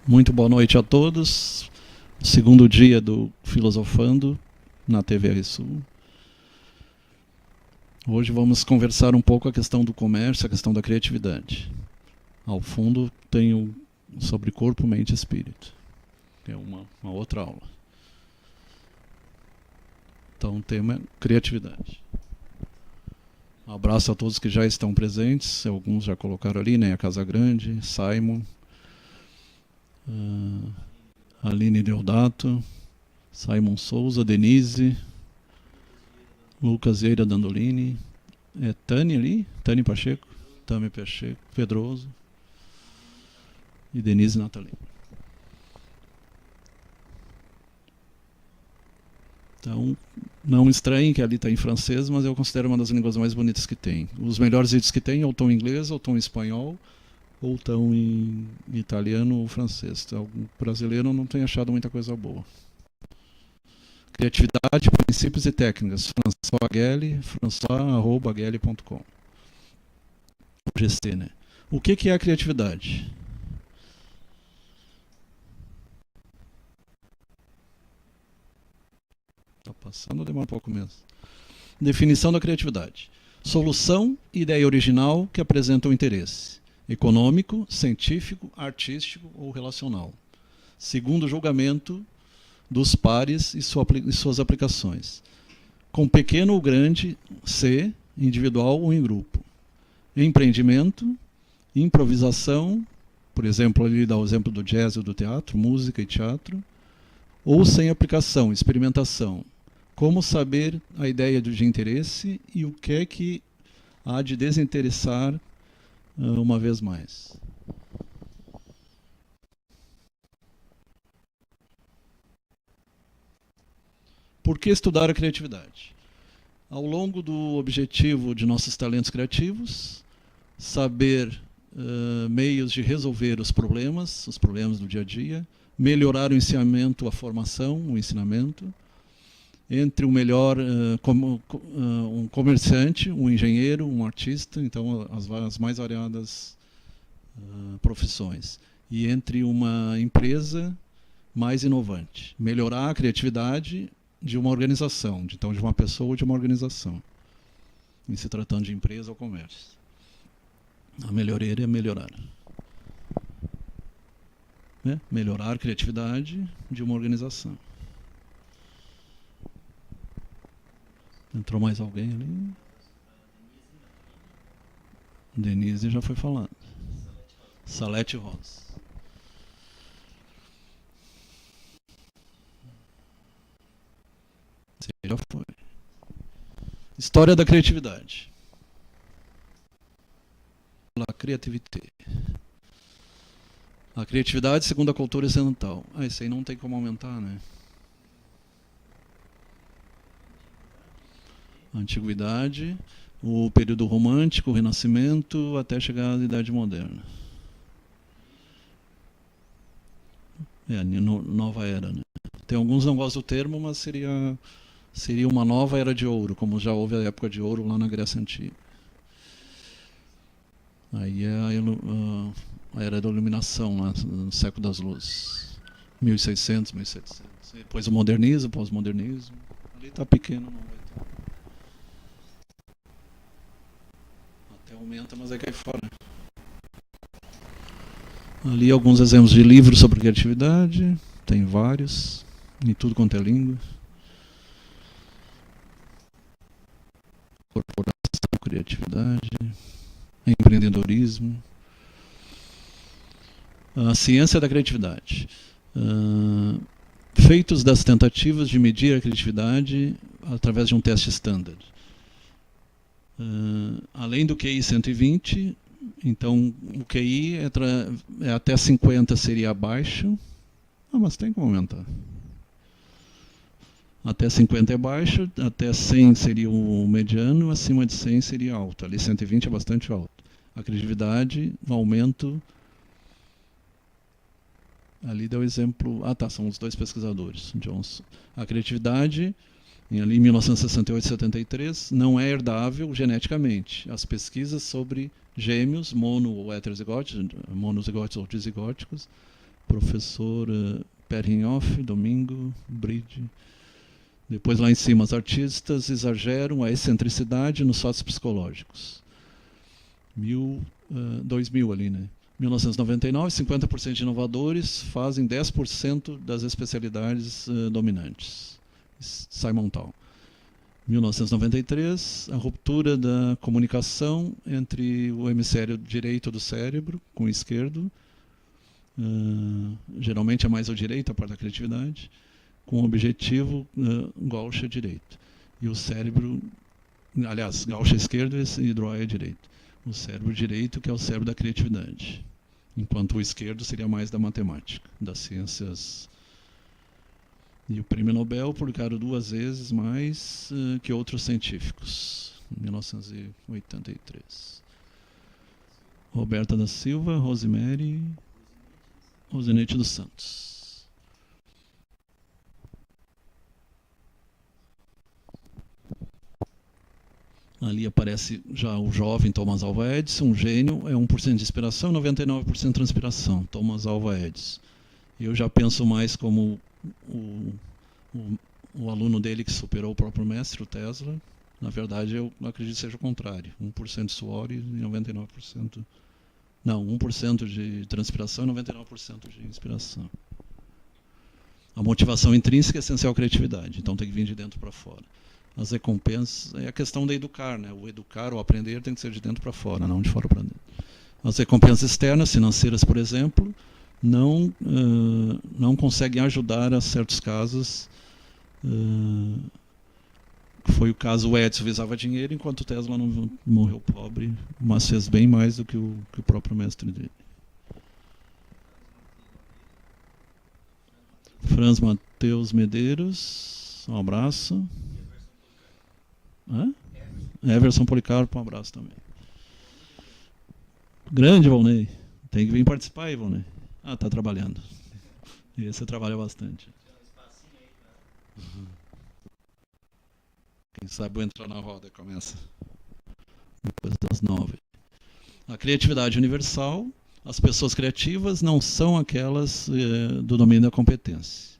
Muito boa noite a todos. Segundo dia do Filosofando na TVR Sul. Hoje vamos conversar um pouco a questão do comércio, a questão da criatividade. Ao fundo tenho sobre corpo, mente e espírito. É uma outra aula. Então o tema é criatividade. Um abraço a todos que já estão presentes. Alguns já colocaram ali, né? A Casa Grande, Simon, Aline Deodato, Simon Souza, Denise, Lucas Vieira Dandolini, Tânia ali, Tânia Pacheco, Tânia Pacheco, Pedroso e Denise Natalini. Então, não estranhem que ali está em francês, mas eu considero uma das línguas mais bonitas que tem. Os melhores vídeos que tem ou estão em inglês, ou estão em espanhol, ou estão em italiano ou francês. Então, o brasileiro não tem achado muita coisa boa. Criatividade, princípios e técnicas. François Agueli, françois@agueli.com. O GC, né? O que é a criatividade? Está passando ou demora um pouco mesmo? Definição da criatividade. Solução, ideia original que apresenta um interesse econômico, científico, artístico ou relacional, segundo o julgamento dos pares e suas aplicações, com pequeno ou grande C, individual ou em grupo. Empreendimento, improvisação, por exemplo, ali dá o exemplo do jazz ou do teatro, música e teatro, ou sem aplicação, experimentação. Como saber a ideia de interesse e o que é que há de desinteressar uma vez mais. Por que estudar a criatividade? Ao longo do objetivo de nossos talentos criativos, saber meios de resolver os problemas do dia a dia, melhorar o ensinamento, a formação, o ensinamento, entre o melhor um comerciante, um engenheiro, um artista, então as mais variadas profissões, e entre uma empresa mais inovante. Melhorar a criatividade de uma organização, então de uma pessoa ou de uma organização, em se tratando de empresa ou comércio. A melhoria é melhorar. Né? Melhorar a criatividade de uma organização. Entrou mais alguém ali? Denise já foi falando. Salete Rosa. Você já foi. História da criatividade. La criativité. A criatividade segundo a cultura ocidental. Isso aí não tem como aumentar, né? A antiguidade, o período romântico, o renascimento, até chegar à idade moderna. Nova era, né? Tem alguns não gostam do termo, mas seria uma nova era de ouro, como já houve a época de ouro lá na Grécia Antiga. Aí é a era da iluminação, lá no século das luzes. 1600, 1700. Depois o modernismo, pós-modernismo. Ali está pequeno, não vai ter. Até aumenta, mas aí cai fora. Ali alguns exemplos de livros sobre criatividade. Tem vários, em tudo quanto é língua. Corporação, criatividade, empreendedorismo. A ciência da criatividade. Feitos das tentativas de medir a criatividade através de um teste standard. Além do QI 120, então o QI é até 50 seria abaixo. Mas tem como aumentar. Até 50 é baixo, até 100 seria o mediano, acima de 100 seria alto. Ali 120 é bastante alto. A criatividade, o aumento. Ali deu exemplo. São os dois pesquisadores, Johnson. A criatividade, ali em 1968 e 73, não é herdável geneticamente. As pesquisas sobre gêmeos, mono ou heterozigóticos, monozigóticos ou dizigóticos, professor Perrinhoff, Domingo, Bride. Depois lá em cima, os artistas exageram a excentricidade nos fatos psicológicos. 2000 ali, né? 1999, 50% de inovadores fazem 10% das especialidades dominantes. Simon Tal. 1993, a ruptura da comunicação entre o hemisfério direito do cérebro com o esquerdo, geralmente é mais o direito, a parte da criatividade, com o objetivo Gauche direito. E o cérebro, aliás, Gauche esquerdo e Drouin direito. O cérebro direito, que é o cérebro da criatividade. Enquanto o esquerdo seria mais da matemática, das ciências. E o prêmio Nobel publicaram 2 vezes mais que outros científicos, em 1983. Roberta da Silva, Rosemary, Rosinete dos Santos. Ali aparece já o jovem Thomas Alva Edison, um gênio, é 1% de inspiração, 99% de transpiração, Thomas Alva Edison. Eu já penso mais como o aluno dele que superou o próprio mestre, o Tesla. Na verdade, eu acredito que seja o contrário. 1% de suor e 99%... Não, 1% de transpiração e 99% de inspiração. A motivação intrínseca é essencial à criatividade, então tem que vir de dentro para fora. As recompensas é a questão de educar, né? O educar, o aprender tem que ser de dentro para fora, não de fora para dentro. As recompensas externas, financeiras, por exemplo, não conseguem ajudar a certos casos. Foi o caso, o Edison visava dinheiro, enquanto o Tesla não morreu pobre, mas fez bem mais do que o próprio mestre dele. Franz Mateus Medeiros, um abraço. Everson Policarpo, um abraço também. Grande, Volney. Tem que vir participar aí, Volney. Tá trabalhando. E você trabalha bastante. Quem sabe eu entrar na roda começa depois das 9. A criatividade universal. As pessoas criativas não são aquelas do domínio da competência.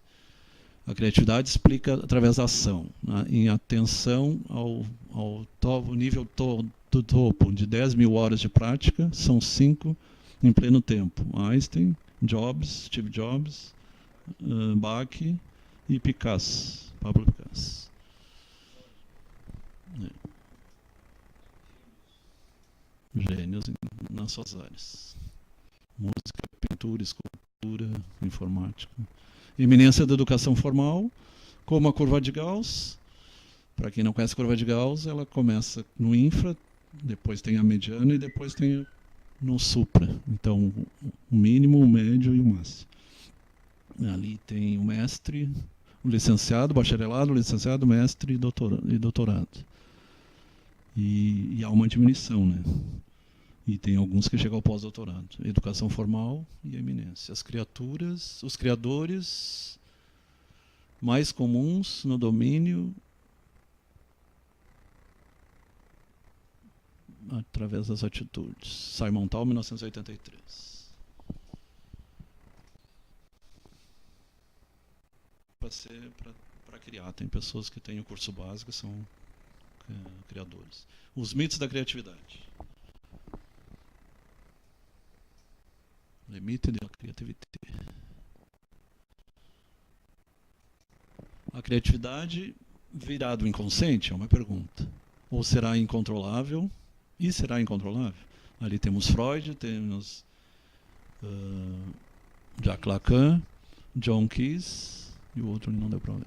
A criatividade explica através da ação, né, em atenção ao nível do topo de 10 mil horas de prática, são 5 em pleno tempo. Einstein, Jobs, Steve Jobs, Bach e Picasso, Pablo Picasso. Gênios nas suas áreas. Música, pintura, escultura, informática. Eminência da educação formal, como a curva de Gauss. Para quem não conhece a curva de Gauss, ela começa no infra, depois tem a mediana e depois tem no supra. Então, o mínimo, o médio e o máximo. Ali tem o mestre, o licenciado, o bacharelado, o licenciado, o mestre e doutorado. E há uma diminuição, né? E tem alguns que chegam ao pós-doutorado. Educação formal e eminência. As criaturas, os criadores mais comuns no domínio através das atitudes. Simon Tal, 1983. Para criar. Tem pessoas que têm o curso básico e são criadores. Os mitos da criatividade. Limite da criatividade. A criatividade virá do inconsciente? É uma pergunta. Ou será incontrolável? E será incontrolável? Ali temos Freud, temos Jacques Lacan, John Keyes e o outro não deu para ler.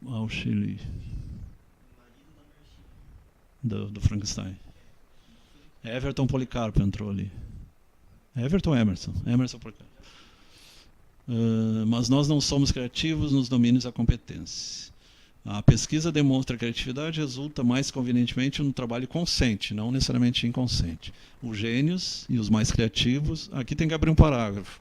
Ao Chile. Do Frankenstein. Everton Policarpo entrou ali. Everton ou Emerson? Emerson Policarpo. Mas nós não somos criativos nos domínios da competência. A pesquisa demonstra que a criatividade resulta mais convenientemente no trabalho consciente, não necessariamente inconsciente. Os gênios e os mais criativos... Aqui tem que abrir um parágrafo.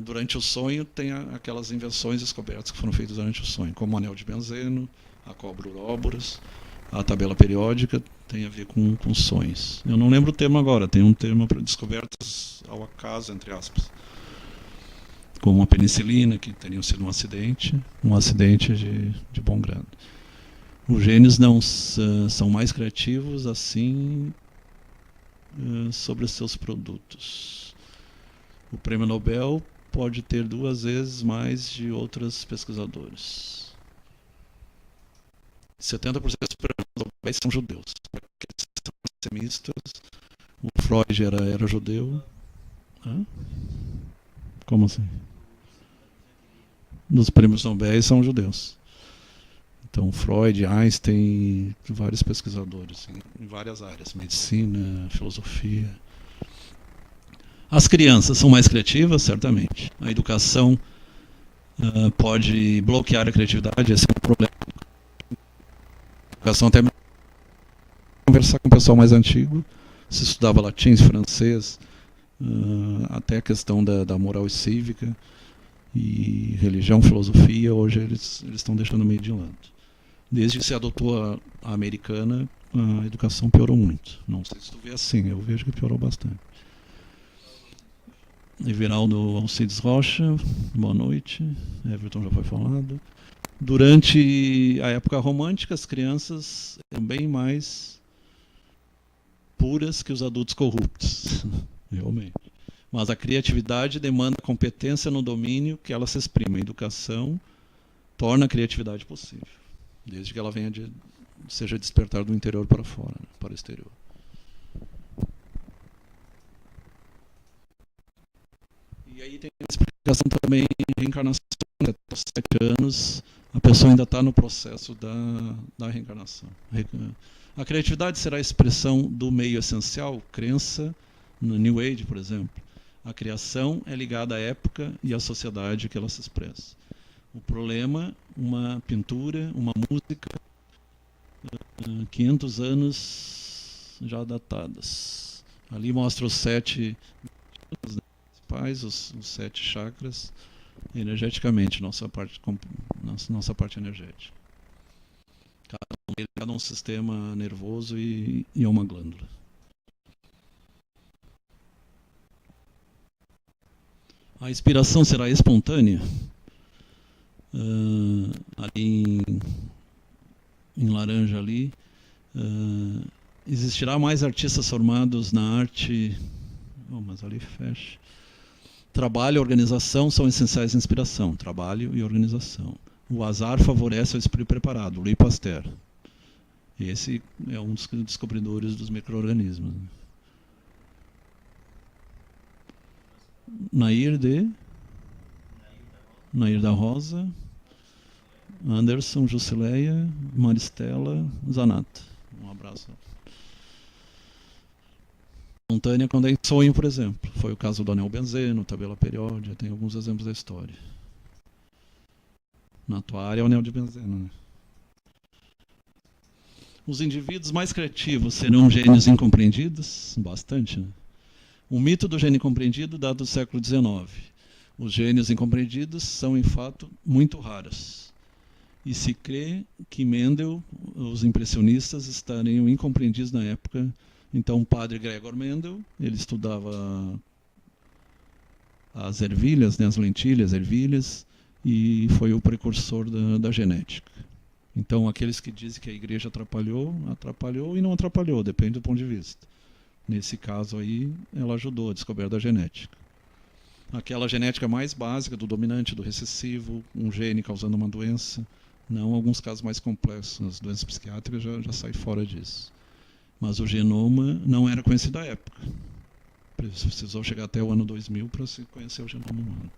Durante o sonho tem aquelas invenções descobertas que foram feitas durante o sonho, como o anel de benzeno, a cobra Ouroboros, a tabela periódica, tem a ver com sonhos. Eu não lembro o termo agora, tem um termo para descobertas ao acaso, entre aspas. Como a penicilina, que teria sido um acidente de bom grado. Os gênios não são mais criativos assim sobre os seus produtos. O prêmio Nobel pode ter 2 vezes mais de outros pesquisadores. 70% dos prêmios Nobel são judeus. São extremistas. O Freud era judeu. Hã? Como assim? Dos prêmios Nobel são judeus. Então, Freud, Einstein, vários pesquisadores em várias áreas, medicina, filosofia. As crianças são mais criativas, certamente. A educação pode bloquear a criatividade, esse é um problema. A educação até conversar com o pessoal mais antigo, se estudava latim, francês, até a questão da moral e cívica, e religião, filosofia, hoje eles estão deixando meio de lado. Desde que se adotou a americana, a educação piorou muito. Não sei se tu vê assim, eu vejo que piorou bastante. Everaldo Alcides Rocha, boa noite. Everton já foi falado. Durante a época romântica, as crianças eram bem mais puras que os adultos corruptos, realmente. Mas a criatividade demanda competência no domínio que ela se exprime. A educação torna a criatividade possível, desde que ela seja despertar do interior para fora, né, para o exterior. E aí tem a explicação também de reencarnação. Até os 7 anos, a pessoa ainda está no processo da reencarnação. A criatividade será a expressão do meio essencial, crença, no New Age, por exemplo. A criação é ligada à época e à sociedade que ela se expressa. O problema, uma pintura, uma música, 500 anos já datadas. Ali mostra os 7 principais, os 7 chakras, energeticamente, nossa parte energética. Cada um sistema nervoso e uma glândula. A inspiração será espontânea? Ali em laranja ali, existirá mais artistas formados na arte, mas ali fecha. Trabalho e organização são essenciais à inspiração. Trabalho e organização. O azar favorece o espírito preparado. Louis Pasteur. Esse é um dos descobridores dos micro-organismos. Nair da Rosa, Anderson, Jusileia, Maristela, Zanata. Um abraço. Espontânea quando é em sonho, por exemplo. Foi o caso do anel benzeno, tabela periódica, tem alguns exemplos da história. Na tua área é o anel de benzeno, né? Os indivíduos mais criativos serão gênios incompreendidos? Bastante, né? O mito do gênio incompreendido data do século XIX. Os gênios incompreendidos são, em fato, muito raros. E se crê que Mendel, os impressionistas, estariam incompreendidos na época. Então, o padre Gregor Mendel, ele estudava as ervilhas, né, as lentilhas, ervilhas, e foi o precursor da genética. Então, aqueles que dizem que a igreja atrapalhou e não atrapalhou, depende do ponto de vista. Nesse caso aí, ela ajudou a descoberta da genética. Aquela genética mais básica do dominante, do recessivo, um gene causando uma doença, não alguns casos mais complexos, as doenças psiquiátricas já saem fora disso. Mas o genoma não era conhecido à época. Precisou chegar até o ano 2000 para se conhecer o genoma humano.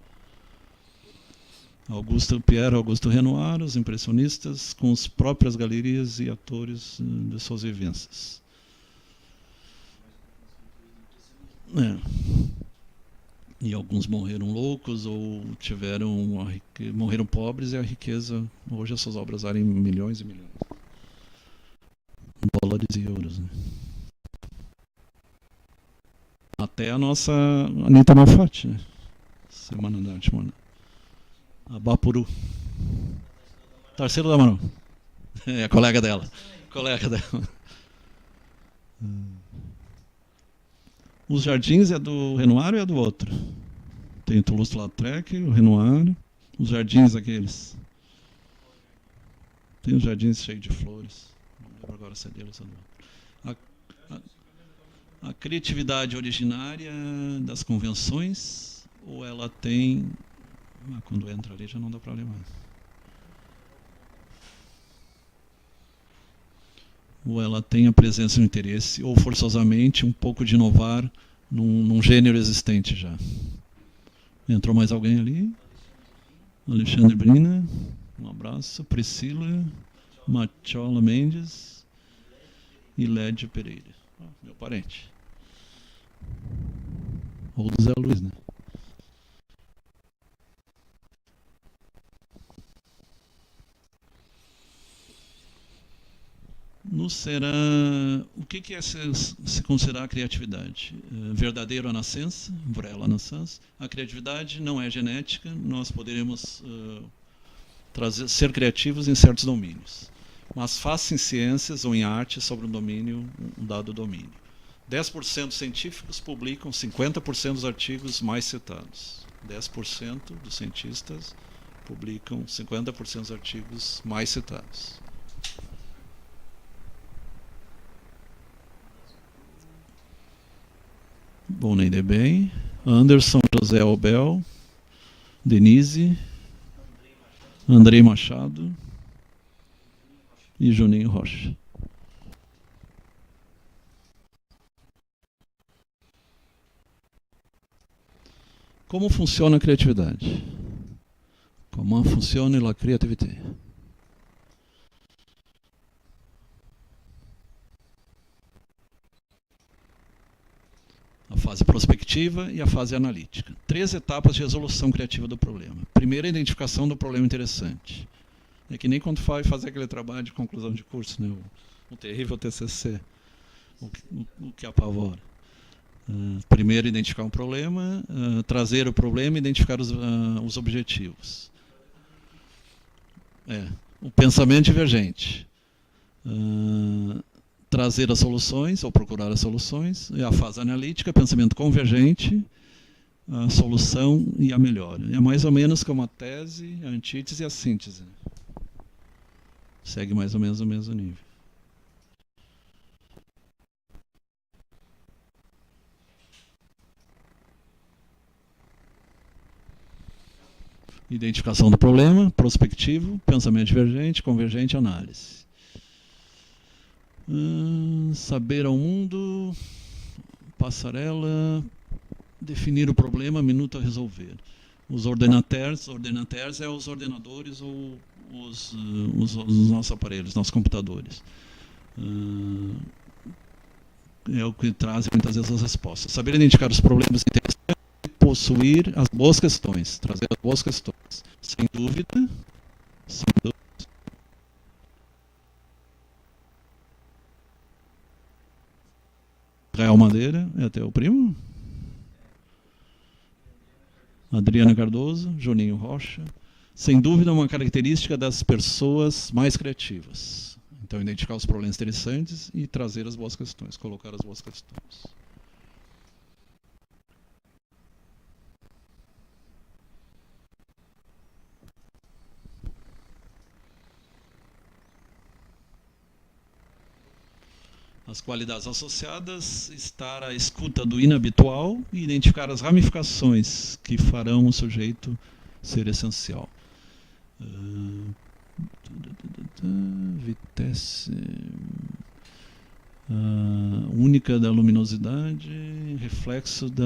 Pierre Augusto Renoir, os impressionistas, com as próprias galerias e atores de suas vivências. E alguns morreram loucos ou morreram pobres e a riqueza, hoje as suas obras valem milhões e milhões. Dólares e euros, né? Até a nossa Anitta Malfatti, né? Semana da Arte Moderna. A Bapuru. Tarsila da Amaral. É a colega dela. Os Jardins é do Renoir ou é do outro? Tem o Toulouse-Lautrec, o Renoir, os Jardins aqueles. Tem os Jardins cheios de flores. Não lembro agora se é deles ou do outro. A criatividade originária das convenções, ou ela tem... quando entra ali já não dá para ler mais. Ou ela tem a presença e o interesse, ou forçosamente um pouco de inovar num gênero existente já. Entrou mais alguém ali? Alexandre Brina, um abraço. Priscila, Machola Mendes e Lédio Pereira. Meu parente. Ou do Zé Luiz, né? Será o que é se considerar criatividade? Verdadeiro a nascença, vrela nascença. A criatividade não é genética, nós poderemos ser criativos em certos domínios. Mas faça em ciências ou em arte sobre um dado domínio. 10% dos científicos publicam 50% dos artigos mais citados. 10% dos cientistas publicam 50% dos artigos mais citados. Bom, nem de bem. Anderson José Albel, Denise, Andrei Machado e Juninho Rocha. Como funciona a criatividade? Como funciona a criatividade? A fase prospectiva e a fase analítica. 3 etapas de resolução criativa do problema. Primeiro, a identificação do problema interessante. É que nem quando vai fazer aquele trabalho de conclusão de curso, né? O terrível TCC, o que apavora. Primeiro, identificar um problema, trazer o problema e identificar os objetivos. O pensamento divergente. Trazer as soluções, ou procurar as soluções. E a fase analítica, pensamento convergente, a solução e a melhora. É mais ou menos como a tese, a antítese e a síntese. Segue mais ou menos o mesmo nível. Identificação do problema, prospectivo, pensamento divergente, convergente, análise. Saber ao mundo, passarela, definir o problema, minuto a resolver. Os ordenateurs é os ordenadores ou os nossos aparelhos, nossos computadores. É o que traz muitas vezes as respostas. Saber identificar os problemas interessantes e possuir as boas questões, trazer as boas questões. Sem dúvida. Israel Madeira, é até o primo. Adriana Cardoso, Juninho Rocha. Sem dúvida, uma característica das pessoas mais criativas. Então, identificar os problemas interessantes e trazer as boas questões, colocar as boas questões. As qualidades associadas, estar à escuta do inabitual e identificar as ramificações que farão o sujeito ser essencial. Vitesse única da luminosidade, reflexo da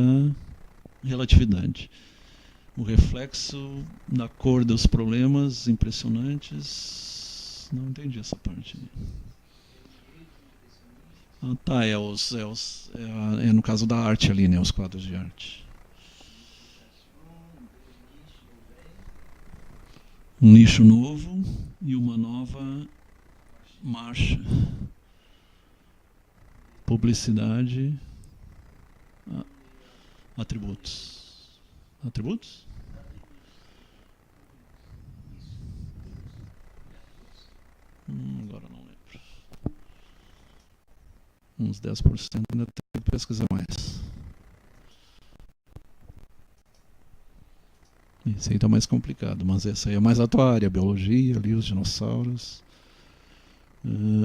relatividade. O reflexo da cor dos problemas impressionantes. Não entendi essa parte. Tá, é no caso da arte ali, né? Os quadros de arte. Um nicho novo e uma nova marcha. Publicidade. Atributos. Atributos? Agora não lembro. uns 10% ainda tem que pesquisar mais. Esse aí está mais complicado, mas essa aí é mais a tua área, a biologia, ali os dinossauros.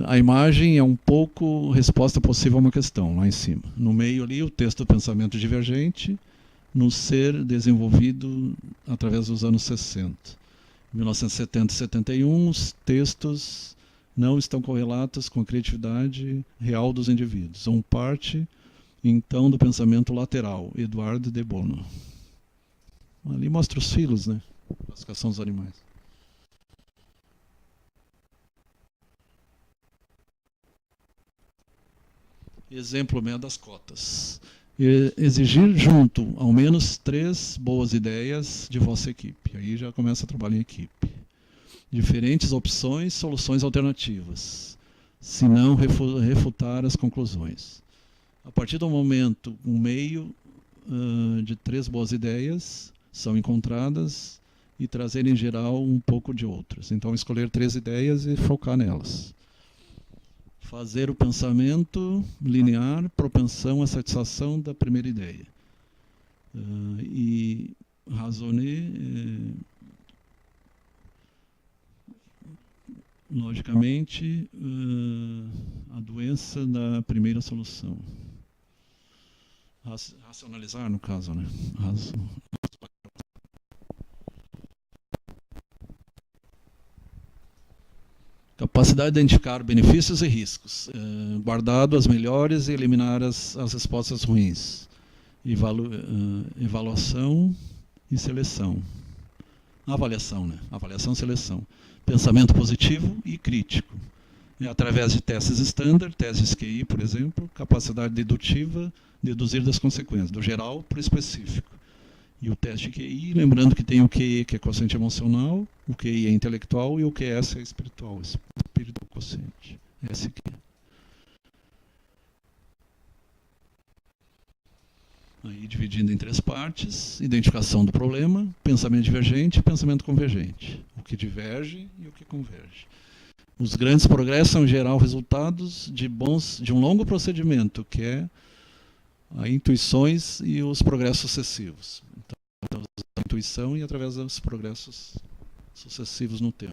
A imagem é um pouco resposta possível a uma questão, lá em cima. No meio ali, o texto do pensamento divergente, no ser desenvolvido através dos anos 60. Em 1970 e 71, os textos não estão correlatos com a criatividade real dos indivíduos. São parte, então, do pensamento lateral, Eduardo de Bono. Ali mostra os filos, né? Classificação dos animais. Exemplo mesmo das cotas. Exigir junto ao menos 3 boas ideias de vossa equipe. Aí já começa a trabalhar em equipe. Diferentes opções, soluções alternativas. Se não refutar as conclusões. A partir do momento, um meio de 3 boas ideias são encontradas e trazer em geral um pouco de outras. Então, escolher 3 ideias e focar nelas. Fazer o pensamento linear, propensão à satisfação da primeira ideia. E razoner, logicamente, a doença da primeira solução. Racionalizar, no caso, né? Capacidade de identificar benefícios e riscos, guardado as melhores e eliminar as respostas ruins. Avaliação e seleção. Avaliação, né? Avaliação e seleção. Pensamento positivo e crítico. Através de testes estándar, testes QI, por exemplo, capacidade dedutiva, deduzir das consequências, do geral para o específico. E o teste QI, lembrando que tem o QE, que é quociente emocional, o QI é intelectual e o QS é espiritual, espírito quociente. SQ. Aí dividindo em 3 partes: identificação do problema, pensamento divergente e pensamento convergente. O que diverge e o que converge. Os grandes progressos são, em geral, resultados de um longo procedimento, que é as intuições e os progressos sucessivos. Então, a intuição e através dos progressos sucessivos no tempo.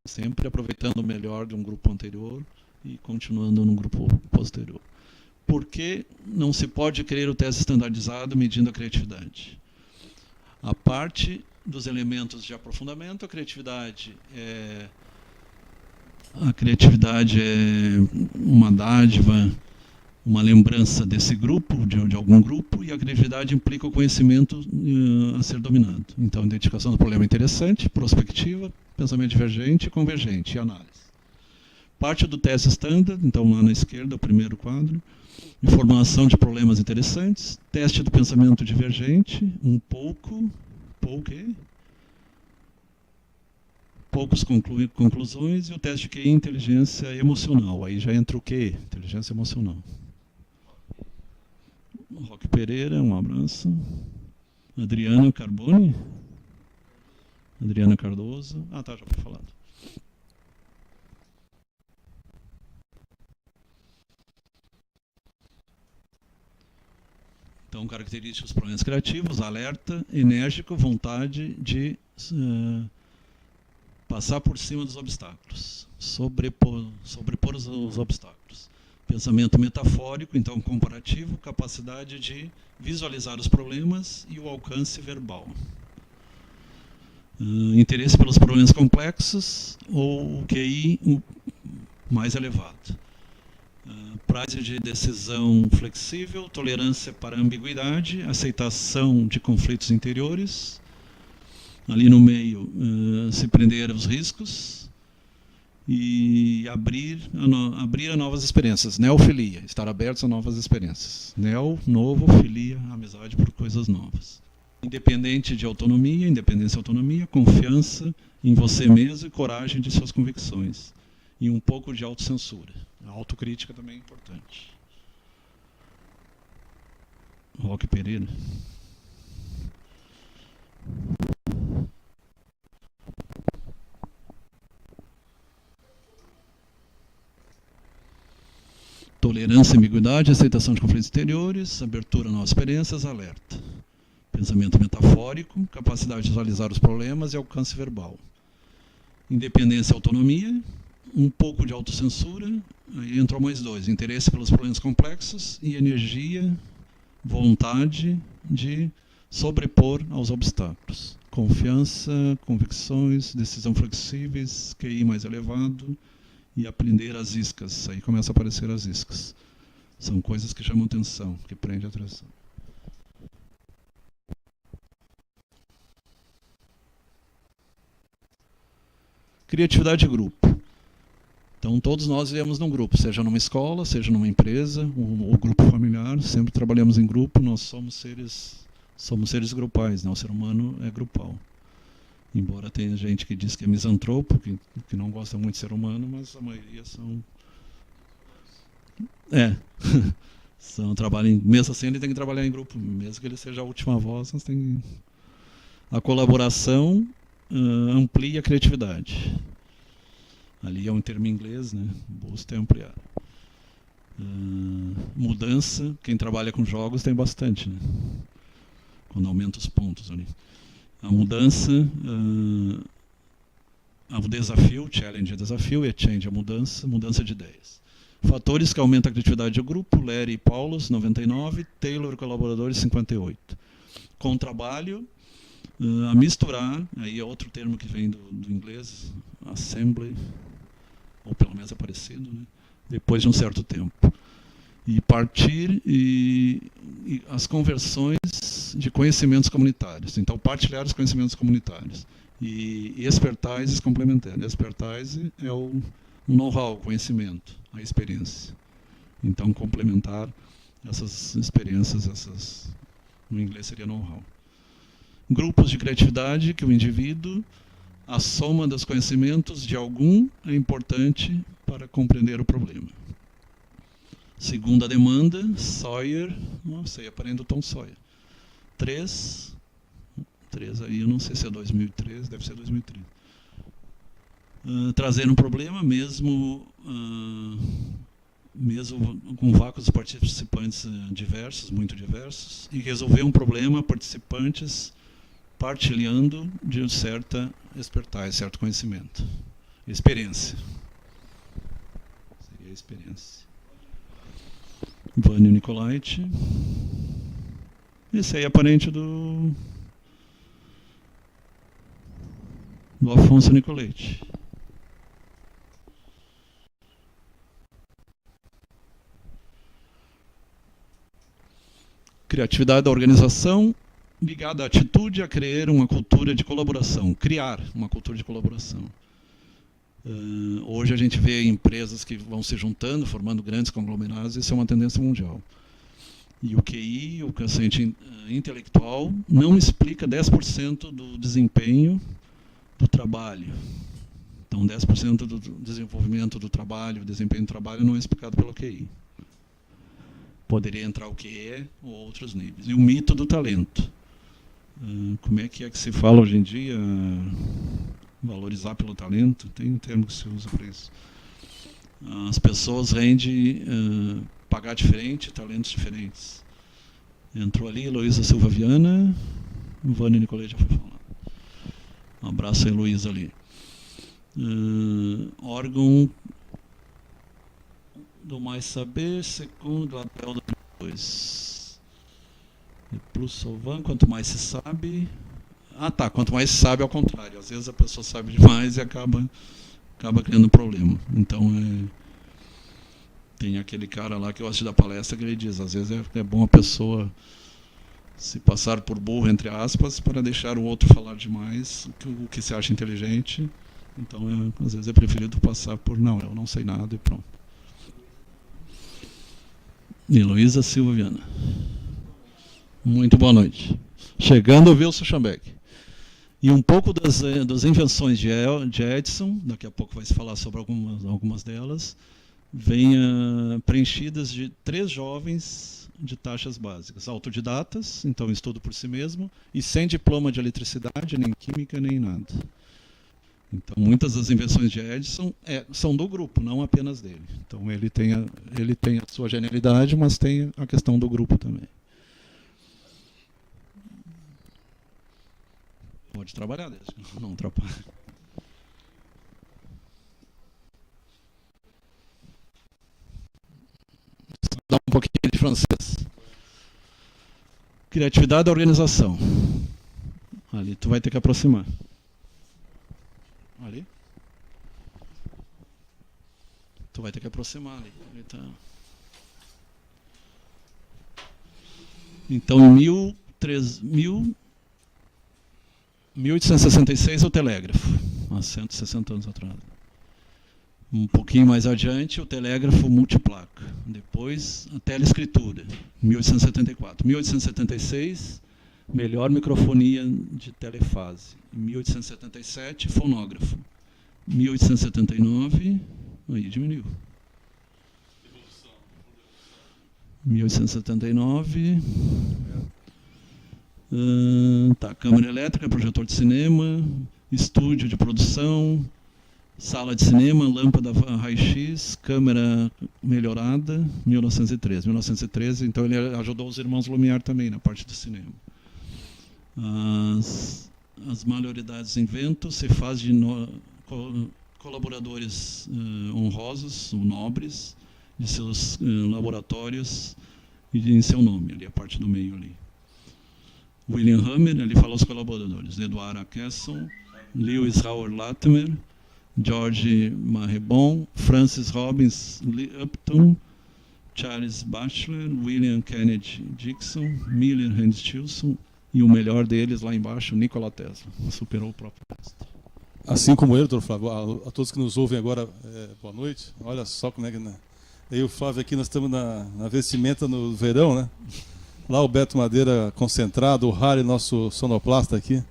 Sempre aproveitando o melhor de um grupo anterior e continuando no grupo posterior. Por que não se pode criar o teste standardizado medindo a criatividade? A parte dos elementos de aprofundamento, a criatividade é uma dádiva, uma lembrança desse grupo, de algum grupo, e a criatividade implica o conhecimento a ser dominado. Então, identificação do problema interessante, prospectiva, pensamento divergente, convergente e análise. Parte do teste standard, então lá na esquerda, o primeiro quadro, formulação de problemas interessantes, teste do pensamento divergente, poucas conclusões, e o teste de QI, inteligência emocional. Aí já entra o QE, inteligência emocional. Roque Pereira, um abraço. Adriana Carboni. Adriana Cardoso. Ah, tá, já foi falado. Então, características dos problemas criativos: alerta, enérgico, vontade de passar por cima dos obstáculos, sobrepor os obstáculos. Pensamento metafórico, então comparativo, capacidade de visualizar os problemas e o alcance verbal. Interesse pelos problemas complexos ou o QI mais elevado. Prazo de decisão flexível, tolerância para ambiguidade, aceitação de conflitos interiores. Ali no meio, se prender aos riscos e abrir a novas experiências. Neofilia, estar abertos a novas experiências. Novo, filia, amizade por coisas novas. Independente de autonomia, independência e autonomia, confiança em você mesmo e coragem de suas convicções. E um pouco de autocensura. A autocrítica também é importante. Roque Pereira. Tolerância à ambiguidade, aceitação de conflitos interiores, abertura a novas experiências, alerta. Pensamento metafórico, capacidade de visualizar os problemas e alcance verbal. Independência e autonomia, um pouco de autocensura, aí entrou mais dois, interesse pelos problemas complexos e energia, vontade de sobrepor aos obstáculos. Confiança, convicções, decisão flexíveis, QI mais elevado e aprender as iscas. Aí começa a aparecer as iscas. São coisas que chamam atenção, que prendem a atenção. Criatividade de grupo. Então, todos nós vivemos num grupo, seja numa escola, seja numa empresa, o grupo familiar, sempre trabalhamos em grupo, nós somos seres grupais, né? O ser humano é grupal. Embora tenha gente que diz que é misantropo, que não gosta muito de ser humano, mas a maioria são... mesmo assim ele tem que trabalhar em grupo, mesmo que ele seja a última voz, mas tem... A colaboração amplia a criatividade. Ali é um termo em inglês, né? Boost é ampliar. Mudança, quem trabalha com jogos tem bastante, né? Quando aumenta os pontos ali. A mudança, o desafio, challenge é desafio, e change é mudança de ideias. Fatores que aumentam a criatividade do grupo, Lery e Paulus, 99, Taylor e colaboradores, 58. Com trabalho, a misturar, aí é outro termo que vem do inglês, assembly, ou pelo menos é parecido, né? Depois de um certo tempo. E partir e as conversões de conhecimentos comunitários. Então, partilhar os conhecimentos comunitários. E expertise complementar. Expertise é o know-how, o conhecimento, a experiência. Então, complementar essas experiências, no inglês seria know-how. Grupos de criatividade, que o indivíduo, a soma dos conhecimentos de algum é importante para compreender o problema. Segunda demanda, Sawyer, nossa, aí aparece o Tom Sawyer. 3 aí, eu não sei se é 2013, deve ser 2013. Trazer um problema, mesmo com vários participantes diversos, muito diversos, e resolver um problema, participantes partilhando de certa expertise, certo conhecimento. Experiência. Seria a experiência. Vânio Nicolait. Esse aí é parente do Afonso Nicolait. Criatividade da organização, ligada à atitude a criar uma cultura de colaboração, criar uma cultura de colaboração. Hoje a gente vê empresas que vão se juntando, formando grandes conglomerados, isso é uma tendência mundial. E o QI, o quociente intelectual, não explica 10% do desempenho do trabalho. Então, 10% do desenvolvimento do trabalho, desempenho do trabalho, não é explicado pelo QI. Poderia entrar o QE ou outros níveis. E o mito do talento. Como é que se fala hoje em dia? Valorizar pelo talento? Tem um termo que se usa para isso. As pessoas rendem pagar diferente, talentos diferentes. Entrou ali Heloísa Silva Viana, o Vânio Nicolete já foi falar. Um abraço a Heloísa ali. Órgão do mais saber, segundo Abel 2002. Plus Solvan, quanto mais se sabe... quanto mais se sabe, ao contrário. Às vezes a pessoa sabe demais e acaba criando problema. Então, tem aquele cara lá que gosta de dar palestra que ele diz, às vezes é bom a pessoa se passar por burro, entre aspas, para deixar o outro falar demais, o que se acha inteligente. Então, às vezes é preferido passar por, não, eu não sei nada e pronto. Heloísa Silva Viana. Muito boa noite. Chegando o Wilson Schambeck. E um pouco das invenções de Edison, daqui a pouco vai se falar sobre algumas delas, vêm preenchidas de 3 jovens de taxas básicas. Autodidatas, então estudo por si mesmo, e sem diploma de eletricidade, nem química, nem nada. Então, muitas das invenções de Edison são do grupo, não apenas dele. Então, ele tem a sua genialidade, mas tem a questão do grupo também. Pode trabalhar, desde que não atrapalhe. Dá um pouquinho de francês. Criatividade da organização. Ali tu vai ter que aproximar. Ali? Tu vai ter que aproximar ali. Tá. Então, em 1866 é o telégrafo, há 160 anos atrás. Um pouquinho mais adiante, o telégrafo multiplaca. Depois, a teleescritura, 1874. 1876, melhor microfonia de telefase. Em 1877, fonógrafo. 1879, aí diminuiu. 1879, câmera elétrica, projetor de cinema, estúdio de produção, sala de cinema, lâmpada raio-x, câmera melhorada, 1913. 1913, então ele ajudou os irmãos Lumière também na parte do cinema. As maioridades inventos se faz de colaboradores honrosos, ou nobres, de seus laboratórios e em seu nome, ali a parte do meio ali. William Hammer, ele fala os colaboradores, Edward Ackerson, Lewis Howard Latimer, George Marrebon, Francis Robbins Upton, Charles Batchelor, William Kennedy Dixon, Miller Hand Stilson e o melhor deles lá embaixo, Nikola Tesla, superou o próprio mestre. Assim como ele, doutor Flávio, a todos que nos ouvem agora, boa noite. Olha só como é que... Eu e o Flávio aqui, nós estamos na vestimenta no verão, né? Lá o Beto Madeira concentrado, o Harry, nosso sonoplasta aqui.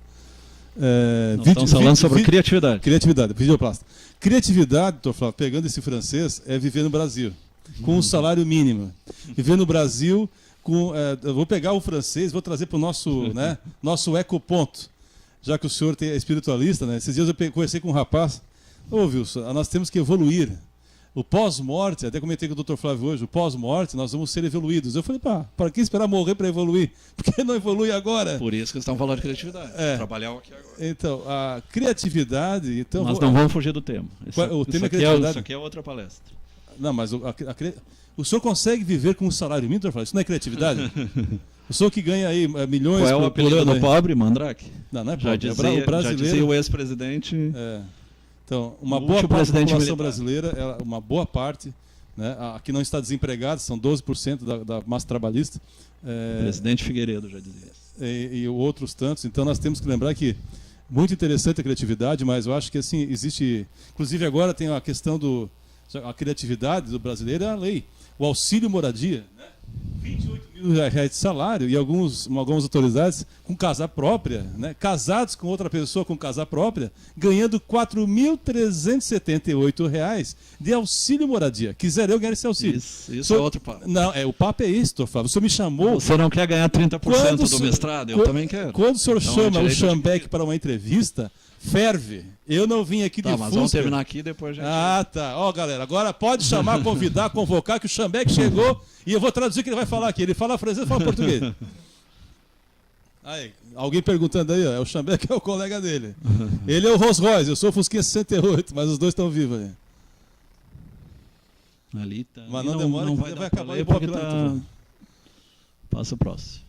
Estamos falando sobre criatividade. Criatividade, videoplasta. Criatividade, doutor Flávio, pegando esse francês, é viver no Brasil, com um salário mínimo. Viver no Brasil, eu vou pegar o francês, vou trazer para o nosso ecoponto. Já que o senhor é espiritualista, né? Esses dias eu conversei com um rapaz. Ô, Wilson, nós temos que evoluir. O pós-morte, até comentei com o Dr. Flávio hoje, o pós-morte, nós vamos ser evoluídos. Eu falei, para que esperar morrer para evoluir? Por que não evolui agora? Por isso que estão falando de criatividade. Trabalhar aqui agora. Então, a criatividade... Então, nós não vamos fugir do tema. O tema é criatividade. Isso aqui é outra palestra. Não, mas o senhor consegue viver com um salário mínimo, Dr. Flávio? Isso não é criatividade? O senhor que ganha aí milhões... Qual é o apelido do pobre, Mandrake? Não é pobre, já dizia o ex-presidente... Então, uma boa parte da população brasileira, uma boa parte, né, a que não está desempregada, são 12% da massa trabalhista. Presidente Figueiredo já dizia. E outros tantos. Então, nós temos que lembrar que muito interessante a criatividade, mas eu acho que assim existe... Inclusive, agora tem a questão a criatividade do brasileiro é a lei. O auxílio moradia, né? 28 mil reais de salário e algumas autoridades com casa própria, né? Casados com outra pessoa com casa própria, ganhando R$ 4.378 de auxílio moradia. Quiser eu ganhar esse auxílio. Isso é outro papo. Não, o papo é isso, doutor Flávio. O senhor me chamou... Você não quer ganhar 30% do mestrado? Eu também quero. Quando o senhor chama o Schambeck para uma entrevista, ferve. Eu não vim aqui de mas vamos terminar aqui depois já. Tá. Ó, galera, agora pode chamar, convidar, convocar, que o Schambeck chegou e eu vou traduzir o que ele vai falar aqui. Ele fala francês e fala português. Aí, alguém perguntando aí, ó, o Schambeck é o colega dele. Ele é o Rolls Royce, eu sou o Fusquinha 68, mas os dois estão vivos aí. Ali tá. Mas não demora, não vai acabar o porque tá... Passa o próximo.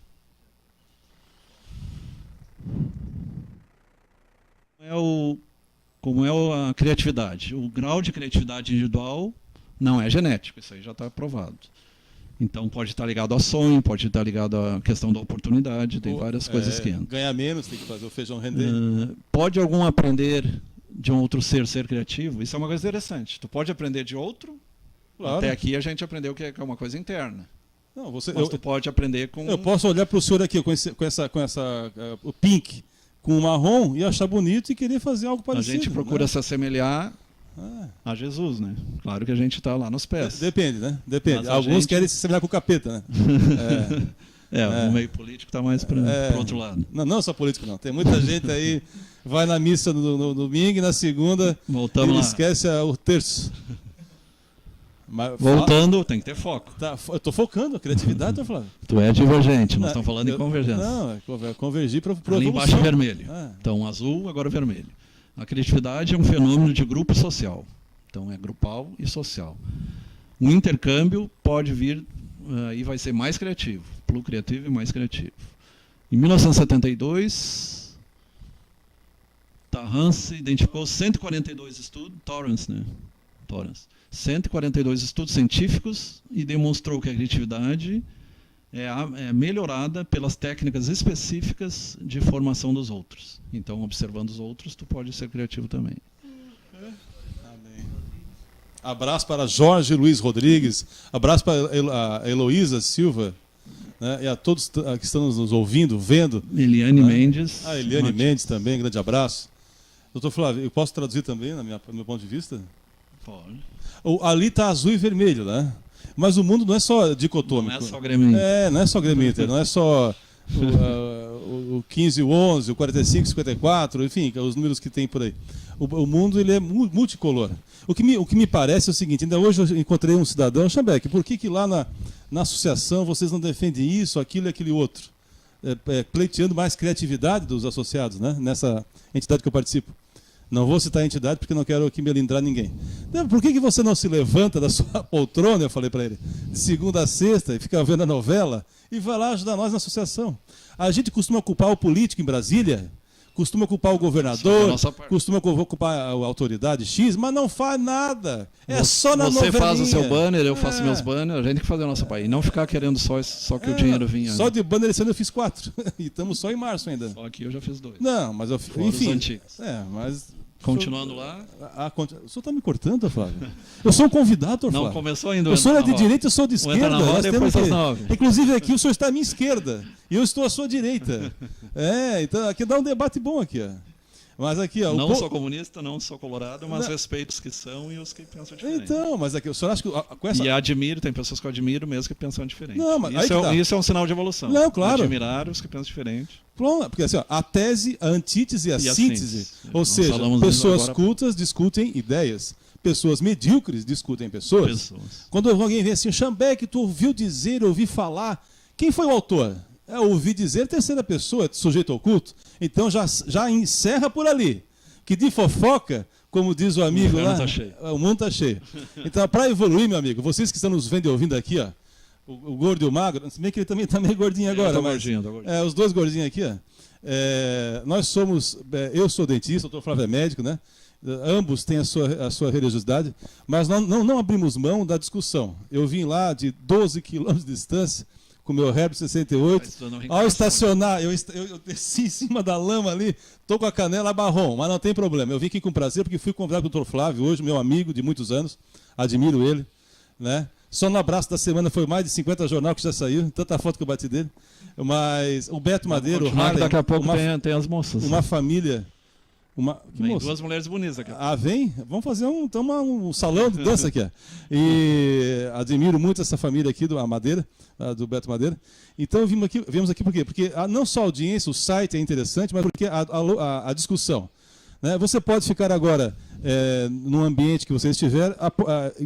Como é a criatividade? O grau de criatividade individual não é genético, isso aí já está provado. Então pode estar ligado ao sonho, pode estar ligado à questão da oportunidade, tem várias coisas que entram. Ganhar menos, tem que fazer o feijão render. Pode algum aprender de um outro ser criativo? Isso é uma coisa interessante. Tu pode aprender de outro, claro. Até aqui a gente aprendeu que é uma coisa interna. Não, mas tu pode aprender com... Eu posso olhar para o senhor aqui com o pink, com o marrom e achar bonito e querer fazer algo parecido. A gente procura se assemelhar a Jesus, né? Claro que a gente está lá nos pés. Depende, né? Depende. Alguns querem se assemelhar com o capeta, né? O meio político está mais para o outro lado. Não só político, não. Tem muita gente aí vai na missa no domingo e na segunda Voltamos ele lá. esquece o terço. Mas, Voltando, tem que ter foco. eu estou focando a criatividade, tô falando. Tu é divergente, nós estamos falando em Eu- convergência. Não, é convergir para Ali embaixo é vermelho. Ah. Então, azul, agora vermelho. A criatividade é um fenômeno de grupo social. Então, é grupal e social. O intercâmbio pode vir e vai ser mais criativo. Pluricriativo e mais criativo. Em 1972, Tarrance identificou 142 estudos, Torrance, né? Torrance. 142 estudos científicos e demonstrou que a criatividade é melhorada pelas técnicas específicas de formação dos outros. Então, observando os outros, tu pode ser criativo também. Amém. Abraço para Jorge Luiz Rodrigues, abraço para a Heloísa Silva, né, e a todos que estão nos ouvindo, vendo. Eliane Mendes. A Eliane Mendes também, grande abraço. Doutor Flávio, eu posso traduzir também, no meu ponto de vista? Pode. Ali está azul e vermelho, né? Mas o mundo não é só dicotômico. Não é só Grêmio Inter. Não é só Grêmio Inter, não é só o 15 e o 11, o 45 e 54, enfim, os números que tem por aí. O mundo ele é multicolor. O que me parece é o seguinte, ainda hoje eu encontrei um cidadão, Chambeck, por que lá na associação vocês não defendem isso, aquilo e aquele outro? Pleiteando mais criatividade dos associados, né? Nessa entidade que eu participo. Não vou citar a entidade porque não quero aqui melindrar ninguém. Então, por que você não se levanta da sua poltrona, eu falei para ele, de segunda a sexta, e fica vendo a novela, e vai lá ajudar nós na associação? A gente costuma culpar o político em Brasília, costuma culpar o governador, costuma culpar a autoridade X, mas não faz nada. É só na novelinha. Você faz o seu banner, eu faço meus banners, a gente tem que fazer o nosso país. Não ficar querendo só que o dinheiro vinha. Só de banner esse ano eu fiz 4. E estamos só em março ainda. Só aqui eu já fiz 2. Não, mas eu Fora enfim. os antigos. Mas... Continuando lá. O senhor está me cortando, Flávio? Eu sou um convidado, Flávio. Não começou ainda. O senhor é de direita, eu sou de esquerda. Na roda, depois das 9. Inclusive aqui o senhor está à minha esquerda e eu estou à sua direita. Então aqui dá um debate bom aqui, ó. Mas aqui, ó, não sou comunista, não sou colorado, mas respeito os que são e os que pensam diferente. Então, mas aqui o senhor acha que com essa... E admiro, tem pessoas que eu admiro mesmo que pensam diferente. Não, mas isso é um sinal de evolução. Não, claro. Admirar os que pensam diferente. Porque assim, ó, a tese, a antítese e a síntese. Ou seja, pessoas cultas discutem ideias. Pessoas medíocres discutem pessoas. Quando alguém vem assim, Chambeck, tu ouviu dizer, ouvi falar, quem foi o autor? Ouvi dizer terceira pessoa, sujeito oculto. Então já encerra por ali. Que de fofoca, como diz o amigo lá, o mundo está cheio. Então, para evoluir, meu amigo, vocês que estão nos vendo e ouvindo aqui, ó, o gordo e o magro, se bem que ele também está meio gordinho agora. Tô gordinho. Os dois gordinhos aqui, ó. Nós somos, eu sou dentista, o doutor Flávio é médico, né? Ambos têm a sua religiosidade, mas não abrimos mão da discussão. Eu vim lá de 12 quilômetros de distância, com o meu Herbert 68, ao estacionar, eu desci em cima da lama ali, estou com a canela marrom, mas não tem problema. Eu vim aqui com prazer, porque fui convidado pelo Dr. Flávio hoje, meu amigo de muitos anos, admiro ele, né? Só no abraço da semana foi mais de 50 jornal que já saiu, tanta foto que eu bati dele. Mas o Beto Madeiro, o Harley, daqui a pouco tem as moças. Uma família... Vem duas mulheres bonitas aqui. Vem? Vamos fazer um salão de dança aqui. Ó. E admiro muito essa família aqui, do Madeira, do Beto Madeira. Então viemos aqui por quê? Porque não só a audiência, o site é interessante, mas porque a discussão. Né? Você pode ficar agora no ambiente que você estiver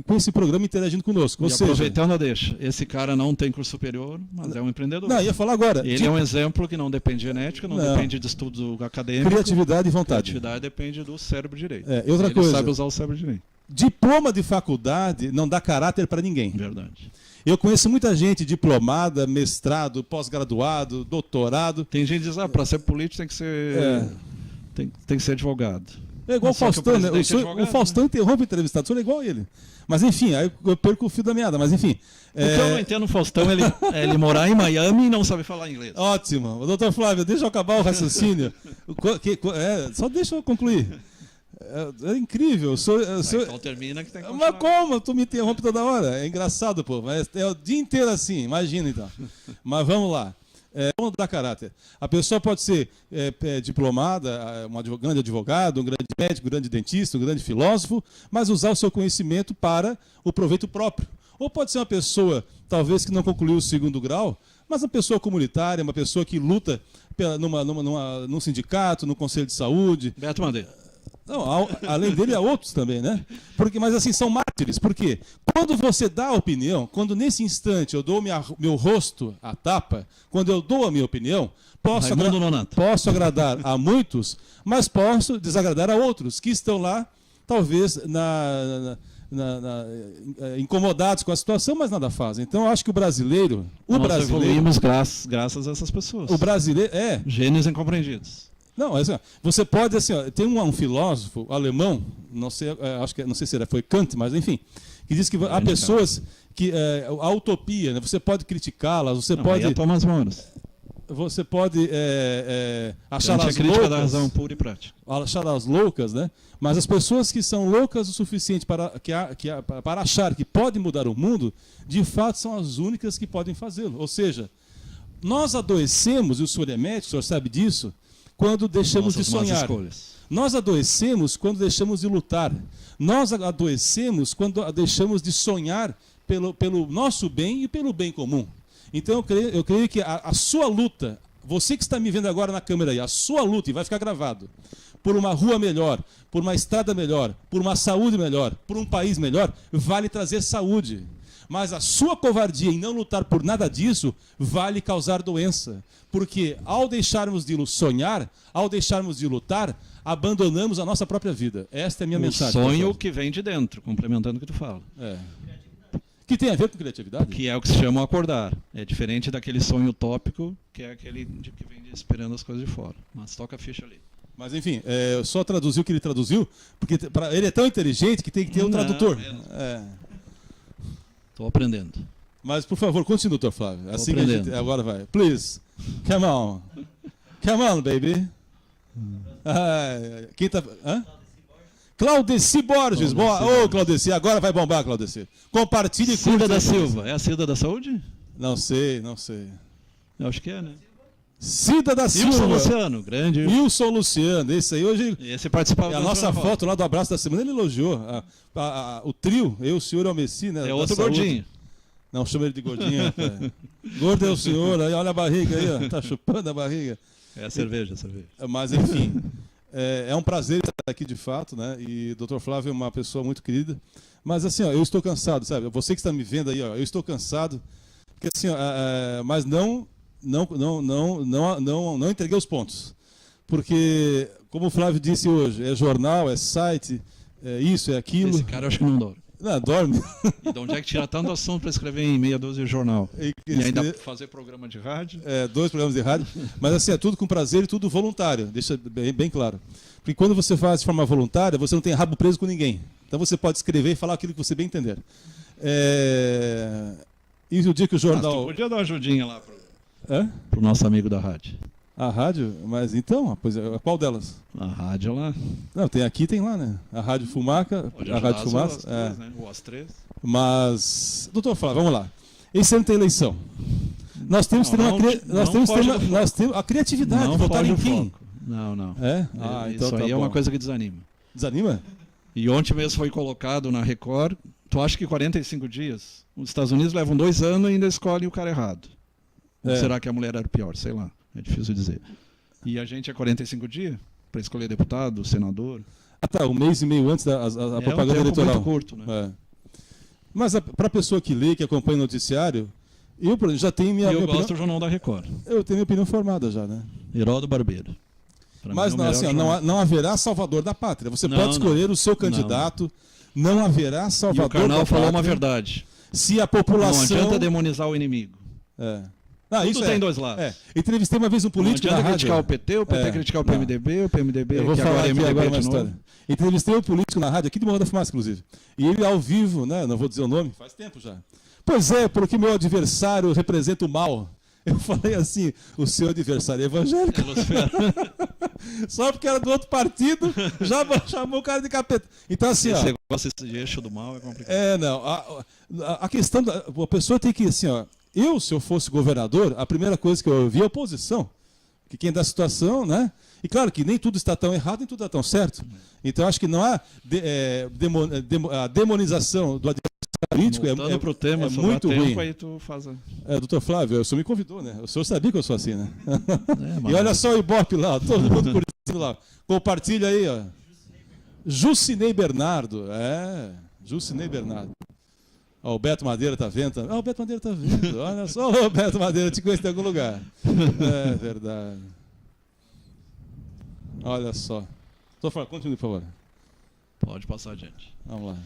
com esse programa interagindo conosco. Aproveitando a deixa, esse cara não tem curso superior, mas é um empreendedor. Não, ia falar agora. Ele é um exemplo que não depende de genética, não depende de estudo acadêmico. Criatividade e vontade. Criatividade depende do cérebro direito. Outra ele coisa, sabe usar o cérebro direito. Diploma de faculdade não dá caráter para ninguém. Verdade. Eu conheço muita gente diplomada, mestrado, pós-graduado, doutorado. Tem gente que diz, para ser político tem que ser... Tem que ser advogado. É igual o Faustão, né? O Faustão interrompe o entrevistado, o senhor é igual a ele. Mas enfim, aí eu perco o fio da meada, mas enfim. O que eu não entendo no Faustão é ele morar em Miami e não saber falar inglês. Ótimo. Doutor Flávio, deixa eu acabar o raciocínio. Só deixa eu concluir. É incrível. Então termina que tem que continuar. Mas como? Tu me interrompe toda hora? É engraçado, pô. Mas é o dia inteiro assim, imagina então. Mas vamos lá. Vamos dar caráter. A pessoa pode ser diplomada, um grande advogado, um grande médico, um grande dentista, um grande filósofo, mas usar o seu conhecimento para o proveito próprio. Ou pode ser uma pessoa, talvez, que não concluiu o 2º grau, mas uma pessoa comunitária, uma pessoa que luta num sindicato, no Conselho de Saúde. Beto Madeira. Não, além dele, há outros também, né? Mas assim, são mártires. Por quê? Quando você dá a opinião, quando nesse instante eu dou meu rosto à tapa, quando eu dou a minha opinião, posso agradar a muitos, mas posso desagradar a outros que estão lá, talvez, incomodados com a situação, mas nada fazem. Então, eu acho que o brasileiro... Nós evoluímos graças a essas pessoas. O brasileiro... Gênios incompreendidos. Não, assim, você pode, assim, tem um filósofo alemão, não sei, não sei se foi Kant, mas enfim, que diz que há pessoas que a utopia, né, você pode criticá-las, você pode... É Thomas Moros. Você pode achá-las loucas, da razão pura e prática. Achá-las loucas, né? Mas as pessoas que são loucas o suficiente para achar que podem mudar o mundo, de fato são as únicas que podem fazê-lo. Ou seja, nós adoecemos, e o senhor é médico, o senhor sabe disso, quando deixamos de sonhar. Nós adoecemos quando deixamos de lutar. Nós adoecemos quando deixamos de sonhar pelo nosso bem e pelo bem comum. Então eu creio que a sua luta, você que está me vendo agora na câmera aí, a sua luta, e vai ficar gravado, por uma rua melhor, por uma estrada melhor, por uma saúde melhor, por um país melhor, vai lhe trazer saúde. Mas a sua covardia em não lutar por nada disso vai lhe causar doença. Porque ao deixarmos de sonhar, ao deixarmos de lutar, abandonamos a nossa própria vida. Esta é a minha mensagem. O sonho que vem de dentro, complementando o que tu fala. Que tem a ver com criatividade? Que é o que se chama acordar. É diferente daquele sonho utópico, que é aquele que vem esperando as coisas de fora. Mas toca a ficha ali. Mas enfim, eu só traduzi o que ele traduziu, porque ele é tão inteligente que tem que ter um tradutor. Estou aprendendo. Mas, por favor, continue, Dr. Flávio. Assim que agora vai. Please, come on. Come on, baby. Quem tá... Claudeci Borges. Ô, Claudeci, agora vai bombar, Claudeci. Compartilhe e curta. Cida da Silva. É a Cida da Saúde? Não sei. Eu acho que é, né? Cida da Silva. Wilson Luciano, grande. Wilson Luciano, esse aí hoje. Esse participava. A nossa foto lá do abraço da semana, ele elogiou. O trio, eu, o senhor e o Messi, né? É outro gordinho. Não, chama ele de gordinho, rapaz. Gordo é o senhor, aí olha a barriga aí, ó. Tá chupando a barriga. É a cerveja. Mas, enfim, é um prazer estar aqui de fato, né? E o Dr. Flávio é uma pessoa muito querida. Mas assim, ó, eu estou cansado, sabe? Você que está me vendo aí, ó, eu estou cansado. Porque assim, ó, mas não entreguei os pontos. Porque, como o Flávio disse hoje, é jornal, é site, é isso, é aquilo. Esse cara eu acho que não dorme. Não, dorme. E de onde é que tira tanto assunto para escrever em meia dúzia de jornal? E ainda fazer programa de rádio? 2 programas de rádio. Mas assim, é tudo com prazer e tudo voluntário, deixa bem claro. Porque quando você faz de forma voluntária, você não tem rabo preso com ninguém. Então você pode escrever e falar aquilo que você bem entender. E o dia que o jornal... Tu podia dar uma ajudinha lá pro nosso amigo da rádio. A rádio? Mas então, qual delas? A rádio lá. Não, tem aqui, tem lá, né? A Rádio Fumaca, a Rádio Fumaça. Né? Ou as 3. Mas, doutor Flávio, vamos lá. Esse ano tem eleição. Nós temos que ter a criatividade. Não votar em quem? Foco. Não. Então isso aí é uma coisa que desanima. Desanima? E ontem mesmo foi colocado na Record. Tu acha que 45 dias? Os Estados Unidos levam 2 anos e ainda escolhem o cara errado. Ou será que a mulher era pior? Sei lá. É difícil dizer. E a gente é 45 dias para escolher deputado, senador. Tá, 1 mês e meio antes da propaganda eleitoral. Muito curto, né? Mas para a pessoa que lê, que acompanha o noticiário, eu já tenho minha opinião. Eu gosto do Jornal da Record. Eu tenho minha opinião formada já, né? Heródoto Barbeiro. Mas não haverá salvador da pátria. Você pode escolher o seu candidato. Não haverá salvador da pátria. E o Karnal falou uma verdade. Se a população... Não adianta demonizar o inimigo. Tudo isso tem 2 lados. Entrevistei uma vez um político na rádio. criticar o PT criticar o PMDB, o PMDB eu vou que falar agora é MDB uma história. Entrevistei um político na rádio, aqui de Morro da Fumaça, inclusive. E ele ao vivo, né, não vou dizer o nome, faz tempo já. Pois é, porque meu adversário representa o mal. Eu falei assim, o seu adversário é evangélico. Só porque era do outro partido, já chamou o cara de capeta. Então assim, esse negócio de eixo do mal é complicado. A questão a pessoa tem que, assim, se eu fosse governador, a primeira coisa que eu ouvi é a oposição. Que quem dá a situação, né? E claro que nem tudo está tão errado, nem tudo está tão certo. Então acho que não há a demonização do adversário político Voltando pro tema, é muito tempo, ruim. Aí tu faz a... Doutor Flávio, o senhor me convidou, né? O senhor sabia que eu sou assim, né? mas... E olha só o Ibope lá, todo mundo curtindo lá. Compartilha aí, ó. Jucinei Bernardo. Jucinei Bernardo. Ó, o Beto Madeira tá vendo também. O Beto Madeira tá vendo. Olha só, o Beto Madeira, te conheço em algum lugar. É verdade. Olha só. Doutor Flávio, continue, por favor. Pode passar adiante. Vamos lá.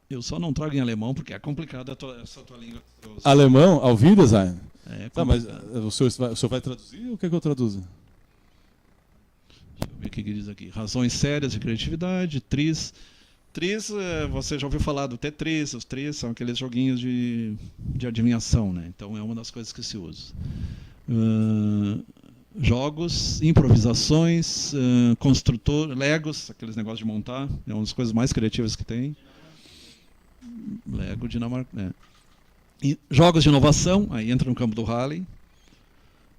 Eu só não trago em alemão porque é complicado essa tua língua. Alemão, ao vivo, design? Tá, mas o senhor vai traduzir ou quer que eu traduza? Deixa eu ver o que diz aqui. Razões sérias de criatividade, tris. Tris, você já ouviu falar do Tetris, os tris são aqueles joguinhos de adivinhação, né? Então é uma das coisas que se usa. Jogos, improvisações, construtor, Legos, aqueles negócios de montar, é uma das coisas mais criativas que tem. Lego Dinamarca. E jogos de inovação, aí entra no campo do Halley,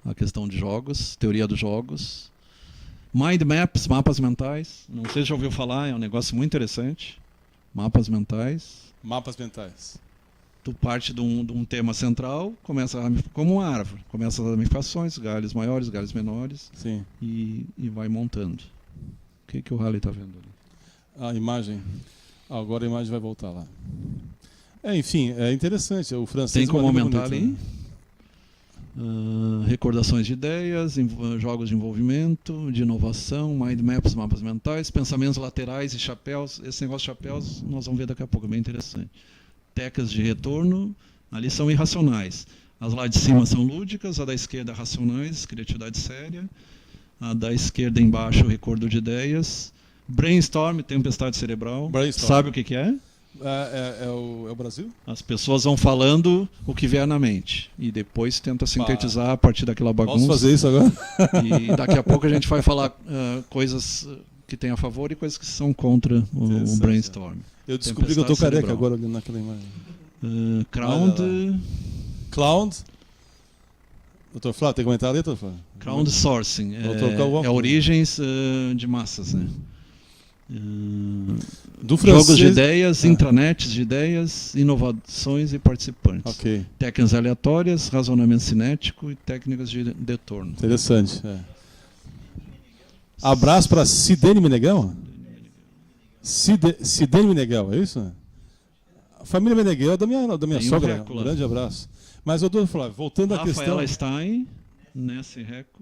a questão de jogos, teoria dos jogos. Mind Maps, mapas mentais, não sei se já ouviu falar, é um negócio muito interessante. Mapas mentais. Mapas mentais. Tu parte de um tema central, começa como uma árvore, começa as ramificações, galhos maiores, galhos menores. Sim. E vai montando. O que o Halley está vendo ali? A imagem. Agora a imagem vai voltar lá. Enfim, é interessante. O francês tem como aumentar bonita, ali? Né? Recordações de ideias, jogos de envolvimento, de inovação, mind maps, mapas mentais, pensamentos laterais e chapéus. Esse negócio de chapéus nós vamos ver daqui a pouco, é bem interessante. Técnicas de retorno, ali são irracionais. As lá de cima são lúdicas, a da esquerda racionais, criatividade séria. A da esquerda embaixo, recordo de ideias. Brainstorm, tempestade cerebral. Brainstorm. Sabe o que é? É o Brasil? As pessoas vão falando o que vier na mente e depois tenta sintetizar a partir daquela bagunça. Posso fazer isso agora? E daqui a pouco a gente vai falar coisas que tem a favor e coisas que são contra o brainstorm. Eu descobri que eu estou careca agora olhando naquela imagem. Cloud. Doutor Flávio, tem comentário ali, doutor Flávio? Crowdsourcing. É origens de massas, né? Do francês... Jogos de ideias, intranets de ideias, inovações e participantes. Okay. Técnicas aleatórias, razonamento cinético e técnicas de retorno. Interessante. Abraço para Sidene Meneghel? Sidene Meneghel, é isso? A família Meneghel é da minha sogra. Um grande abraço. Mas, doutor Flávio, voltando à questão... Rafaela Stein, nesse reco.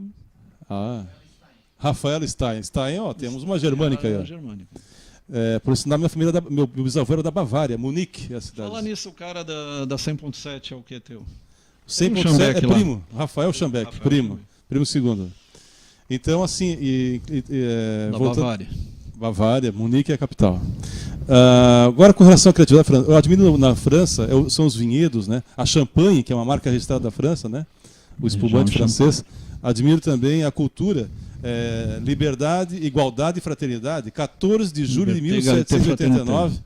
Rafaela Stein. Stein, temos uma germânica aí. Germânica. Por sinal, minha família, meu bisavô era da Bavária, Munique é a cidade. Fala nisso, o cara da 100.7 é o que teu? 100.7 é primo, Rafael Schambeck, primo segundo. Então, assim... Bavária. Bavária, Munique é a capital. Agora, com relação à criatividade, eu admiro na França, são os vinhedos, né? A Champagne, que é uma marca registrada da França, né? O espumante francês. Admiro também a cultura, liberdade, igualdade e fraternidade. 14 de julho de 1789,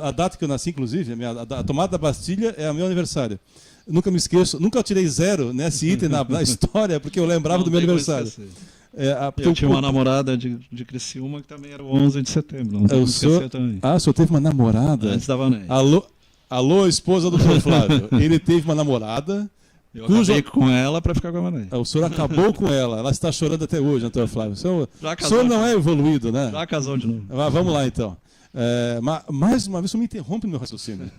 a data que eu nasci, inclusive, a tomada da Bastilha é o meu aniversário. Nunca me esqueço, nunca tirei 0 nesse item na história, porque eu lembrava do meu aniversário. Eu tinha uma namorada de Criciúma que também era o 11 de setembro. Não o senhor teve uma namorada? Antes da Vanéia. Alô, esposa do Dr. Flávio. Ele teve uma namorada... Eu acabei com ela para ficar com a Vanéia. O senhor acabou com ela. Ela está chorando até hoje, Dr. Flávio. O senhor não é evoluído, né? Já casou de novo. Vamos lá, então. Mais uma vez, o senhor me interrompe no meu raciocínio.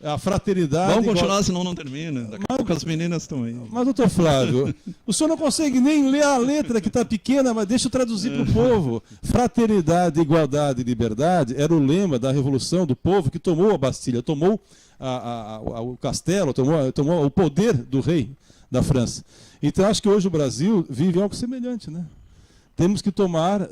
A fraternidade... Vamos continuar, senão não termina. Daqui a pouco as meninas estão aí. Mas, doutor Flávio, o senhor não consegue nem ler a letra que está pequena, mas deixa eu traduzir para o povo. Fraternidade, igualdade e liberdade era o lema da revolução do povo que tomou a Bastilha, tomou o castelo, tomou o poder do rei da França. Então, acho que hoje o Brasil vive algo semelhante, né? Temos que tomar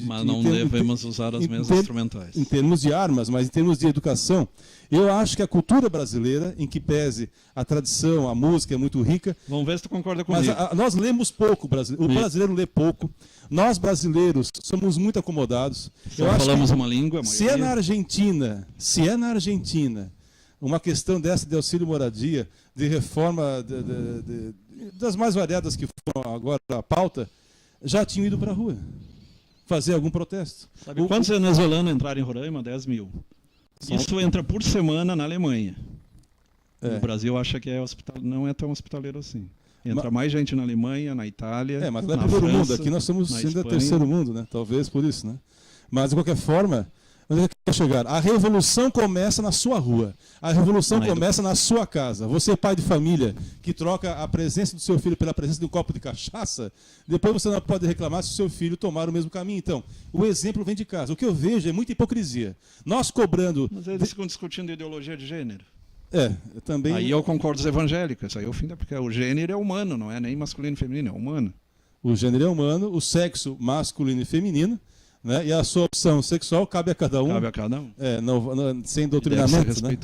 mas não devemos usar as mesmas instrumentais. Em termos de armas, mas em termos de educação. Eu acho que a cultura brasileira, em que pese a tradição, a música é muito rica... Vamos ver se tu concorda comigo. Mas nós lemos pouco, o brasileiro lê pouco. Nós, brasileiros, somos muito acomodados. Falamos uma língua, se é na Argentina, uma questão dessa de auxílio moradia, de reforma das mais variadas que foram agora a pauta, já tinham ido para a rua. fazer algum protesto. Sabe quantos venezuelanos entraram em Roraima? 10 mil. Isso entra por semana na Alemanha. O Brasil acha que não é tão hospitaleiro assim. Entra mais gente na Alemanha, na Itália, mas não é na primeiro França, mundo. Aqui nós somos ainda Espanha. terceiro mundo, né? Talvez por isso, né? Mas, de qualquer forma, onde é que quer chegar? A revolução começa na sua rua. A revolução começa na sua casa. Você, pai de família, que troca a presença do seu filho pela presença de um copo de cachaça, depois você não pode reclamar se o seu filho tomar o mesmo caminho. Então, o exemplo vem de casa. O que eu vejo é muita hipocrisia. Nós cobrando... Mas eles ficam discutindo ideologia de gênero. Também... Aí eu concordo com os evangélicos. Aí é o fim porque o gênero é humano, não é nem masculino e feminino, é humano. O gênero é humano, o sexo masculino e feminino, né? E a sua opção sexual cabe a cada um. Cabe a cada um. Sem doutrinamento, né?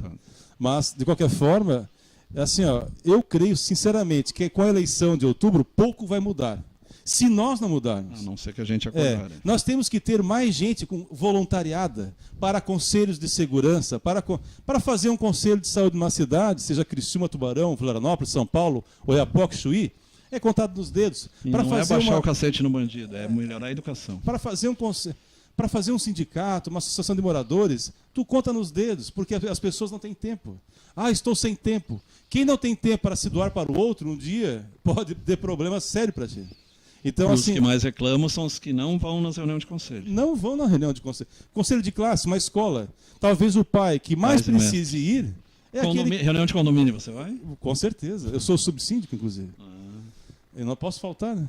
Mas, de qualquer forma, assim, eu creio sinceramente que com a eleição de outubro pouco vai mudar. Se nós não mudarmos. A não ser que a gente acordar. Nós temos que ter mais gente voluntariada para conselhos de segurança, para fazer um conselho de saúde numa cidade, seja Criciúma, Tubarão, Florianópolis, São Paulo, Oiapoque, Chuí, é contado nos dedos. Para não fazer baixar o cacete no bandido, é melhorar a educação. Para fazer um sindicato, uma associação de moradores, tu conta nos dedos, porque as pessoas não têm tempo. Estou sem tempo. Quem não tem tempo para se doar para o outro, um dia pode ter problema sério para ti. Então, os que mais reclamam são os que não vão nas reuniões de conselho. Não vão na reunião de conselho. Conselho de classe, uma escola. Talvez o pai que mais precise ir... Reunião de condomínio, você vai? Com certeza. Eu sou subsíndico, inclusive. Eu não posso faltar, né?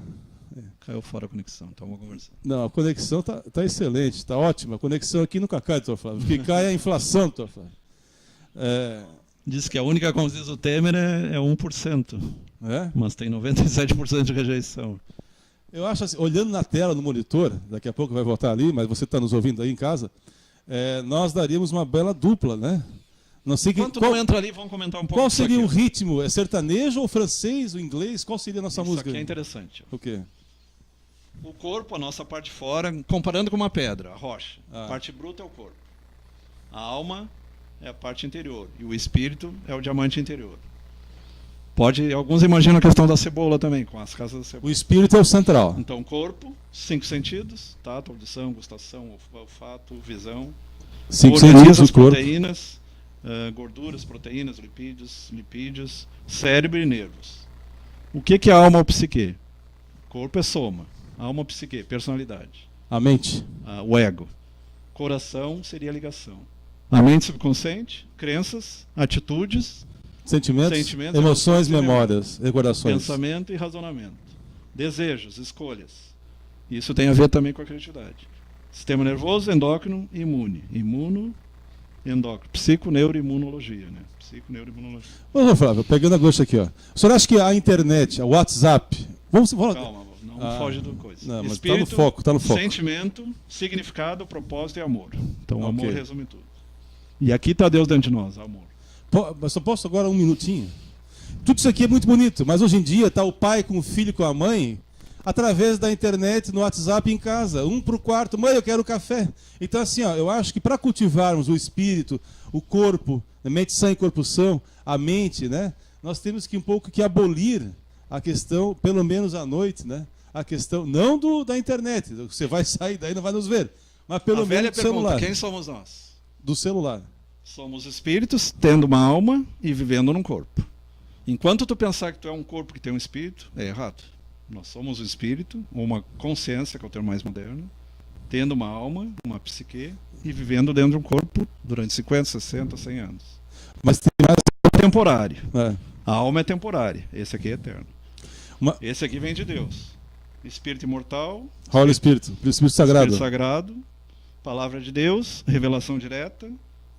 Caiu fora a conexão, então vamos conversar. Não, a conexão tá excelente, tá ótima. A conexão aqui nunca cai, doutor Flávio. O que cai é a inflação, doutor Flávio. Diz que a única, como diz o Temer, é 1%. Mas tem 97% de rejeição. Eu acho assim, olhando na tela, no monitor, daqui a pouco vai voltar ali, mas você está nos ouvindo aí em casa, nós daríamos uma bela dupla, né? Não sei Enquanto não entra ali, vamos comentar um pouco. Qual seria o ritmo? É sertanejo ou francês, ou inglês? Qual seria a nossa música? Isso aqui é interessante. O quê? O corpo, a nossa parte fora, comparando com uma pedra, a rocha. A parte bruta é o corpo. A alma é a parte interior. E o espírito é o diamante interior. Alguns imaginam a questão da cebola também, com as casas da cebola. O espírito é o central. Então, corpo, 5 sentidos, tato, audição, gustação, olfato, visão. 5 sentidos, o corpo. Proteínas, gorduras, proteínas, lipídios, cérebro e nervos. O que é alma ou psique? Corpo é soma. Alma ou psique? Personalidade. A mente. O ego. Coração seria a ligação. A mente subconsciente, crenças, atitudes, sentimentos emoções, memórias, recordações. Pensamento e razonamento. Desejos, escolhas. Isso tem a ver também com a criatividade. Sistema nervoso, endócrino e imune. Endócrino. Psiconeuroimunologia, né? Psiconeuroimunologia. Vamos, Flávio, pegando a gosto aqui, ó. O senhor acha que a internet, o WhatsApp... Calma, não foge do coisa. Não, mas espírito, tá no foco. Sentimento, significado, propósito e amor. Então, o amor resume tudo. E aqui está Deus dentro de nós, amor. Mas só posso agora um minutinho? Tudo isso aqui é muito bonito, mas hoje em dia está o pai com o filho, com a mãe, através da internet, no WhatsApp em casa, um para o quarto, mãe, eu quero café. Então assim, eu acho que para cultivarmos o espírito, o corpo, a mente sã e corpo são, a mente, né, nós temos que um pouco que abolir a questão, pelo menos à noite, né, a questão, não da internet, você vai sair daí, não vai nos ver, mas pelo menos do celular. Quem somos nós? Do celular. Somos espíritos tendo uma alma e vivendo num corpo. Enquanto tu pensar que tu é um corpo que tem um espírito, é errado. Nós somos o espírito, ou uma consciência, que é o termo mais moderno, tendo uma alma, uma psique, e vivendo dentro de um corpo durante 50, 60, 100 anos. Mas tem mais... temporário. A alma é temporária. Esse aqui é eterno. Esse aqui vem de Deus. Espírito imortal. Holy Espírito Sagrado. Espírito Sagrado. Palavra de Deus, revelação direta.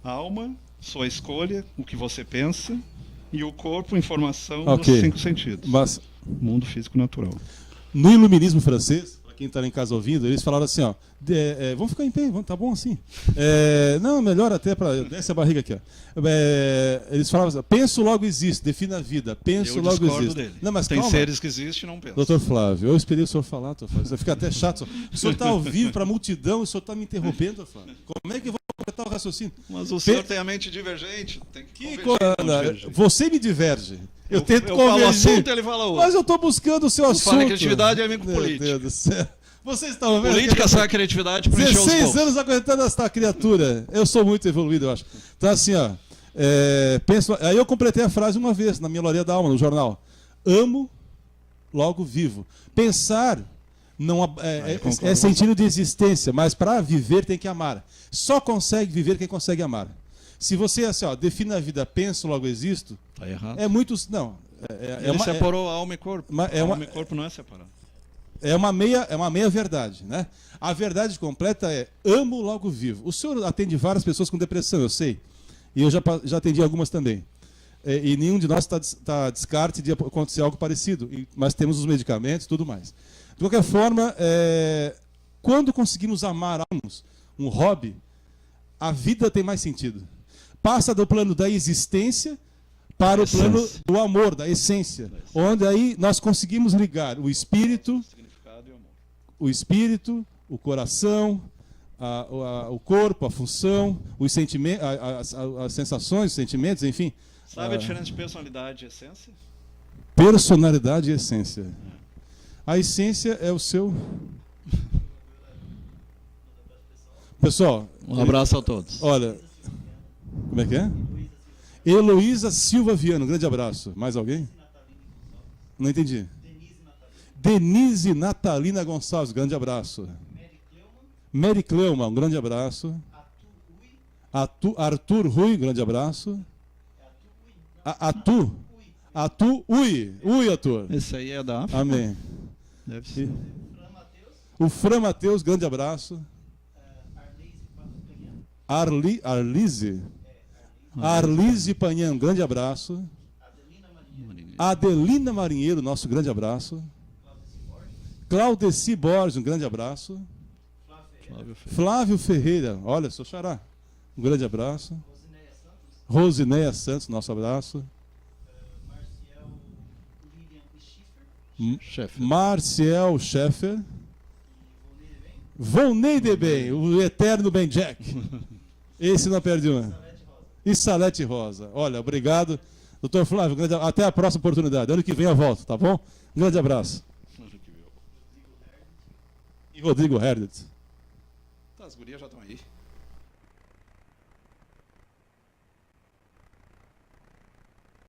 Alma, sua escolha, o que você pensa, e o corpo, informação dos 5 sentidos. Mas, mundo físico natural. No iluminismo francês, para quem está em casa ouvindo, eles falaram assim, vamos ficar em pé, tá bom assim. Não, melhor até para... Desce a barriga aqui. Eles falavam assim, penso logo existe, defina a vida, penso logo existe. Dele. Não, mas tem calma. seres que existem e não pensam. Doutor Flávio, eu esperei o senhor falar, doutor Flávio. Você fica até chato. O senhor está ao vivo para a multidão e o senhor está me interrompendo, doutor Flávio. Como é que eu vou completar o raciocínio? Mas o senhor tem a mente divergente. Tem que você me diverge. Eu tento convergir. Eu falo assunto, ele fala outro. Mas eu estou buscando o seu assunto. Fala criatividade é amigo político. Meu Deus do céu. Vocês estão vendo? Política só a criatividade para encher os 16 bolsos. anos aguentando esta criatura. Eu sou muito evoluído, eu acho. Então, assim, ó. Penso, aí eu completei a frase uma vez, na minha Loria da Alma, no jornal. Amo, logo vivo. Pensar não é sentido de existência, mas para viver tem que amar. Só consegue viver quem consegue amar. Se você, assim, ó, define a vida, penso, logo existo, Tá errado. é muito... Não. Ele separou alma e corpo. Alma e corpo não é separado. É uma meia verdade, né? A verdade completa é amo, logo vivo. O senhor atende várias pessoas com depressão, eu sei. E eu já atendi algumas também. E nenhum de nós está descarte de acontecer algo parecido. Mas temos os medicamentos e tudo mais. De qualquer forma, quando conseguimos amar um hobby, a vida tem mais sentido. Passa do plano da existência para o plano do amor, da essência. Onde aí nós conseguimos ligar o espírito, o coração, o corpo, a função, os sentimentos, as sensações, os sentimentos, enfim. Sabe a diferença de personalidade e essência? Personalidade e essência. A essência é o seu... Pessoal... Um abraço a todos. Olha... Como é que é? Heloísa Silva Viano, grande abraço. Mais alguém? Não entendi. Denise Natalina Gonçalves, grande abraço. Mary Cleuma, um grande abraço. Arthur Rui, grande abraço. Atu Ui, Arthur. Esse aí é da África? Amém. Deve ser. O Fran Mateus, grande abraço. Arlise Panhão, grande abraço. Adelina Marinheiro, nosso grande abraço. Claudeci Borges, um grande abraço. Flávio Ferreira, olha, sou xará. Um grande abraço. Rosineia Santos, nosso abraço. Marciel Scheffer. Volney de Bem, o eterno Ben Jack. Esse não perde uma. E Salete Rosa. Olha, obrigado. Doutor Flávio, até a próxima oportunidade. Ano que vem eu volto, tá bom? Um grande abraço. E Rodrigo Herdet. Tá, as gurias já estão aí.